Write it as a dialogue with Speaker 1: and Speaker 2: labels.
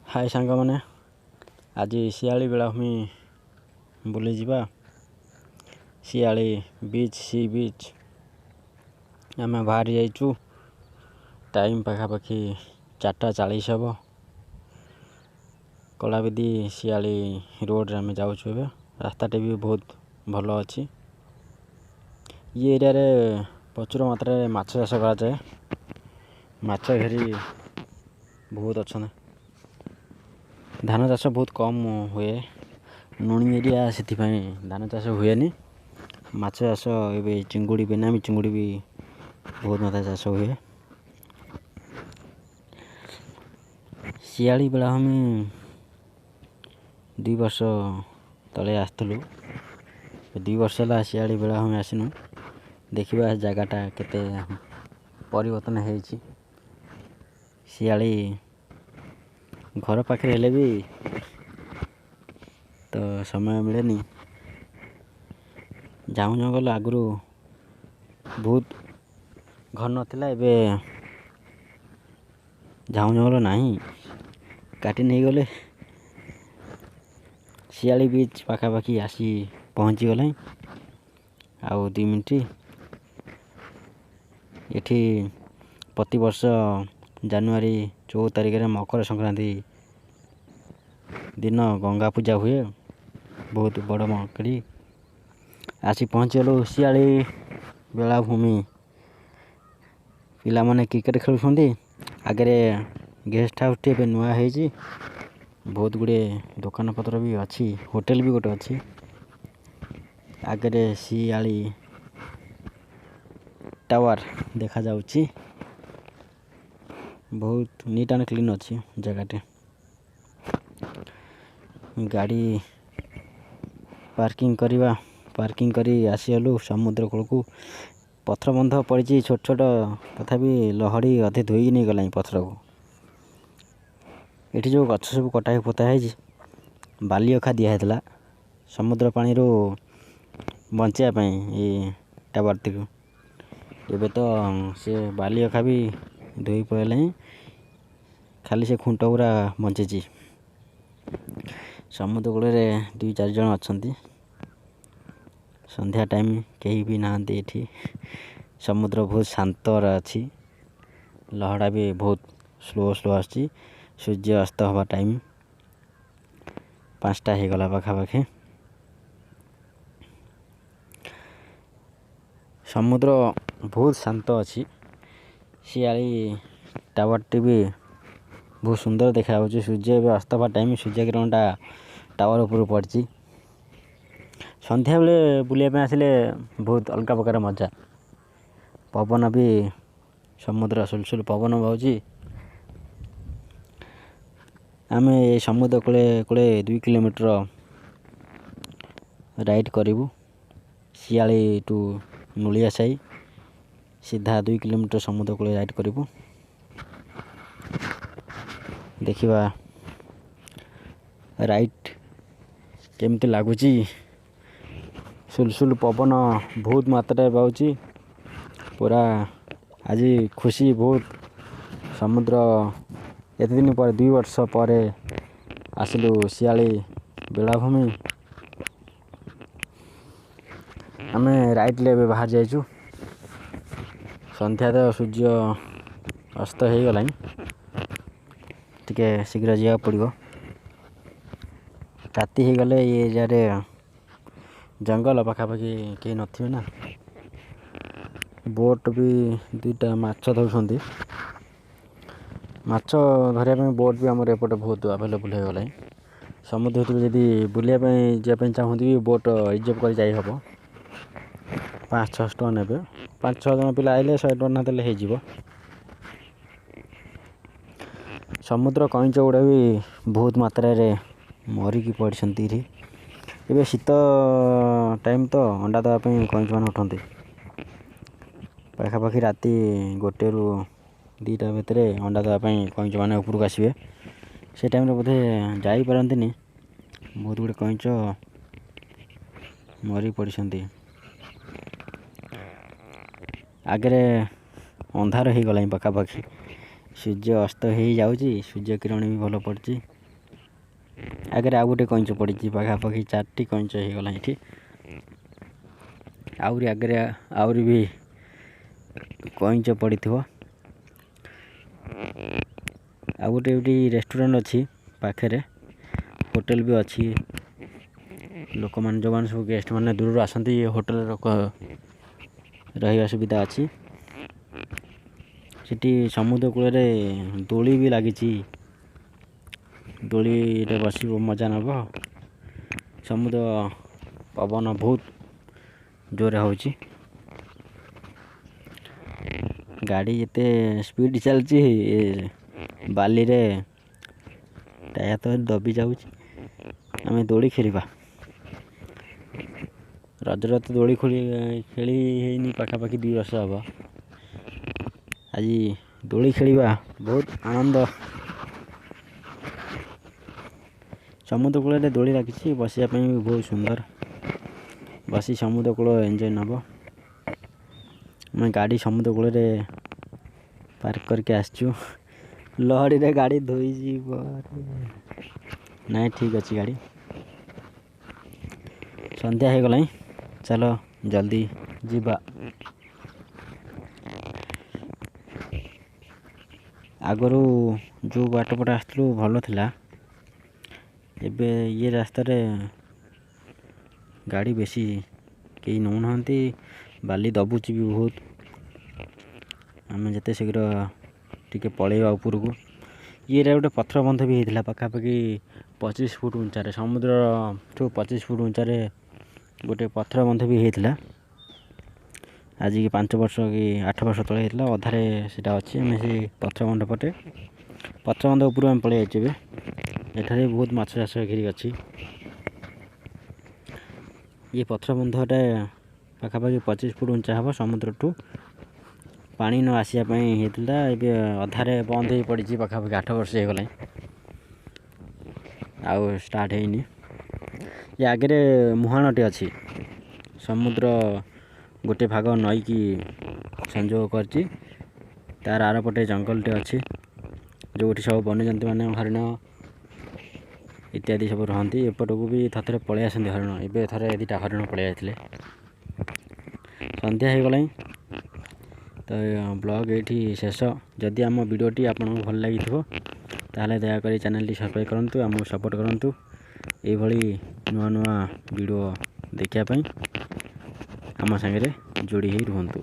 Speaker 1: हाय सांग मैंने आज शियाली बेलाभूमि बुली जावा। शियाली बीच सी बीच आम बाहरी जाइचु। टाइम पाखापाखि 4:40 हम। कलाविदी शियाली रोड रे आम जाऊँ। ए रास्ताटे भी बहुत भल अच्छी। ये एरिया रे प्रचुर मात्रा माछ चाष कराए। माछ घेरी बहुत अच्छा। धान चाष बहुत कम हुए। नुणी एरिया से धान चाष हुए। माछ चाष ए चिंगुड़ी बेनामी चिंगुड़ी भी बहुत मात्रा चाष हुए। शियाली बेलाभूमि 2 वर्ष तले आसलु। 2 वर्ष है शियाली बेलाभूमि आसनु। देखा जगटा केते परिवर्तन है। शियाली घर पाखे हेले भी तो समय मिले। झाऊ जंगल आगु बहुत घन था। एवं झाऊ जंगल नहीं काटी नहीं गले। शियाली बीच पाखापाखि आसी पहुँची गले। आउ 2 मिनट एठी प्रति वर्ष जानुआरी 14 तारिख में मकर संक्रांति दिन गंगा पूजा हुए। बहुत बड़ मकड़ी आसी पहुँची गलु। शियाली बेलाभूमि पिला माने क्रिकेट खेलुछंती। आगे गेस्ट हाउस टे नुआ है। बहुत गुड़े दुकान पत्र भी अच्छी। होटेल भी गोटे अच्छी। आगे शियाली टावर देखा जाउची। बहुत नीट एंड क्लीन अच्छी जगह। गाड़ी पार्किंग करी आसीगलु समुद्र कूल को। पथर बंध पड़ी छोट छोट तथापि लहड़ी अधे धोई नहीं गला पथर को। ये जो गछ सब कटा पोता है बाली अखा दिहला समुद्र पानी रो बचापी ये टावर टी। एबे तो से बाली अखा भी धोई पड़े। खाली से खुंट पूरा बचे। समुद्र कूल 2-4 जन अच्छा। संध्या टाइम कहीं भी नहांती एठी। समुद्र बहुत शांत अच्छी। लहड़ा भी बहुत स्लो आसी। सूर्य अस्त हवा टाइम 5टा हो गला पाखापाखि। समुद्र बहुत शांत अच्छी। शियाली टावर टी भी बहुत सुंदर देखा। सूर्य अस्त हवा टाइम सूर्य किरणटा टावर ऊपर पड़ी। संध्या बेले बुलिया आसिले बहुत अलग प्रकार मजा। पवन भी समुद्र सुलसुल पवन बहुची। आम ये समुद्र कूले 2 किलोमीटर राइड करूँ। शियाली टू नुलिया साई सीधा 2 किलोमीटर समुद्र कूले राइड करूँ। देखा राइट केमती लगुच। सुलसुल पवन बहुत मात्रा बाउची। पूरा आज खुशी बहुत। समुद्र एत दिन पर 2 वर्ष पर आसलु शियाली बेलाभूमि। आम राइट ले बाहर जाइचु। संध्या तो सूर्य अस्त हो गला। टिके शीघ्र जावा पड़ो। राति हो गले ये एरिया जंगल पाखापाखि कहीं नथिबे ना। बोट भी 2टा माछ धरुछंती। माछ धरिया बोट भी आमर एपटे बहुत अवेलेबल हो गला। समुद्र जदि बुलिया जावाई चाहूँगी भी बोट रिजर्व कर जाई हम। 500-600 टका ने 5-6 जन पिला आइले 100 टका देले हो। समुद्र कईच गुड़ा भी बहुत मात्रा रे मरिकी पड़ती। एबे शीत टाइम तो अंडा देवाई कईच मान उठते। पाखापाखि राति 1 ରୁ 2टा भितर अंडा देवाई कईच मैंने उपरक आसवे। से टाइम बोधे जापारती। बहुत गुड़े कईच मरी पड़ती। ଆଗରେ ଅନ୍ଧାର ହେଇଗଲାଣି ପାଖାପାଖି, ସୂର୍ଯ୍ୟ ଅସ୍ତ ହେଇଯାଉଛି, ସୂର୍ଯ୍ୟ କିରଣ ବି ଭଲ ପଡ଼ୁଛି। ଆଗରେ ଆଉ ଗୋଟେ କଇଁଚ ପଡ଼ିଛି, ପାଖାପାଖି 4ଟି କଇଁଚ ହେଇଗଲାଣି ଏଠି। ଆହୁରି ଆଗରେ ଆହୁରି ବି କଇଁଚ ପଡ଼ିଥିବ। ଆଉ ଗୋଟେ ଏଠି ରେଷ୍ଟୁରାଣ୍ଟ ଅଛି ପାଖରେ, ହୋଟେଲ ବି ଅଛି। ଲୋକମାନେ ଯେଉଁମାନେ ସବୁ ଗେଷ୍ଟମାନେ ଦୂରରୁ ଆସନ୍ତି ଏ ହୋଟେଲରେ ରହିବା ସୁବିଧା ଅଛି। ସେଠି ସମୁଦ୍ର କୂଳରେ ଦୋଳି ବି ଲାଗିଛି, ଦୋଳିରେ ବସିବ ମଜା ନେବ। ସମୁଦ୍ର ପବନ ବହୁତ ଜୋରରେ ହେଉଛି। ଗାଡ଼ି ଏତେ ସ୍ପିଡ଼ ଚାଲିଛି, ବାଲିରେ ଟାୟାର ତ ଦବି ଯାଉଛି। ଆମେ ଦୋଳି ଖେଳିବା। ରଜରେ ତ ଦୋଳି ଖେଳି ହେଇନି ପାଖାପାଖି 2 ବର୍ଷ ହେବ। ଆଜି ଦୋଳି ଖେଳିବା ବହୁତ ଆନନ୍ଦ। ସମୁଦ୍ର କୂଳରେ ଦୋଳି ଲାଗିଛି, ବସିବା ପାଇଁ ବି ବହୁତ ସୁନ୍ଦର। ବସି ସମୁଦ୍ର କୂଳ ଏନ୍ଜୟ ନେବ। ଆମେ ଗାଡ଼ି ସମୁଦ୍ର କୂଳରେ ପାର୍କ କରିକି ଆସିଛୁ। ଲହଡ଼ିରେ ଗାଡ଼ି ଧୋଇଯିବ। ନାଇଁ ଠିକ୍ ଅଛି ଗାଡ଼ି। ସନ୍ଧ୍ୟା ହେଇଗଲାଣି, ଚାଲ ଜଲ୍ଦି ଯିବା। ଆଗରୁ ଯେଉଁ ବାଟପଟେ ଆସିଥିଲୁ ଭଲ ଥିଲା, ଏବେ ଇଏ ରାସ୍ତାରେ ଗାଡ଼ି ବେଶୀ କେହି ନେଉନାହାନ୍ତି, ବାଲି ଦବୁଛି ବି ବହୁତ। ଆମେ ଯେତେ ଶୀଘ୍ର ଟିକେ ପଳେଇବା ଉପରକୁ। ଇଏରେ ଗୋଟେ ପଥର ବନ୍ଧ ବି ହେଇଥିଲା, ପାଖାପାଖି 25 ଫୁଟ ଉଞ୍ଚାରେ, ସମୁଦ୍ରଠୁ 25 ଫୁଟ ଉଞ୍ଚାରେ ଗୋଟେ ପଥର ବନ୍ଧ ବି ହେଇଥିଲା। ଆଜିକି 5 ବର୍ଷ କି 8 ବର୍ଷ ତଳେ ହେଇଥିଲା। ଅଧାରେ ସେଇଟା ଅଛି। ଆମେ ସେ ପଥର ବନ୍ଧ ପଟେ, ପଥର ବନ୍ଧ ଉପରୁ ଆମେ ପଳେଇ ଯାଇଛୁ। ଏବେ ଏଠାରେ ବହୁତ ମାଛ ଚାଷ ଘିରି ଅଛି। ଇଏ ପଥର ବନ୍ଧଟା ପାଖାପାଖି 25 ଫୁଟ ଉଞ୍ଚା ହେବ। ସମୁଦ୍ରଠୁ ପାଣି ନ ଆସିବା ପାଇଁ ହେଇଥିଲା। ଏବେ ଅଧାରେ ବନ୍ଦ ହେଇ ପଡ଼ିଛି, ପାଖାପାଖି 8 ବର୍ଷ ହେଇଗଲାଣି, ଆଉ ଷ୍ଟାର୍ଟ ହେଇନି। ଏ ଆଗରେ ମୁହାଣଟେ ଅଛି। ସମୁଦ୍ର ଗୋଟେ ଭାଗ ନଈକି ସଂଯୋଗ କରିଛି। ତାର ଆରପଟେ ଜଙ୍ଗଲଟେ ଅଛି, ଯେଉଁଠି ସବୁ ବନ୍ୟଜନ୍ତୁମାନେ ହରିଣ ଇତ୍ୟାଦି ସବୁ ରହନ୍ତି। ଏପଟକୁ ବି ଥରେ ପଳେଇ ଆସନ୍ତି ହରିଣ। ଏବେ ଥରେ 2ଟା ହରିଣ ପଳେଇ ଆସିଥିଲେ। ସନ୍ଧ୍ୟା ହେଇଗଲାଣି, ତ ବ୍ଲଗ୍ ଏଇଠି ଶେଷ। ଯଦି ଆମ ଭିଡ଼ିଓଟି ଆପଣଙ୍କୁ ଭଲ ଲାଗିଥିବ ତାହେଲେ ଦୟାକରି ଚ୍ୟାନେଲଟି ସବସ୍କ୍ରାଇବ୍ କରନ୍ତୁ, ଆମକୁ ସପୋର୍ଟ କରନ୍ତୁ। ଏଇଭଳି ନୂଆ ନୂଆ ଭିଡ଼ିଓ ଦେଖିବା ପାଇଁ ଆମ ସାଙ୍ଗରେ ଯୋଡ଼ି ହେଇ ରୁହନ୍ତୁ।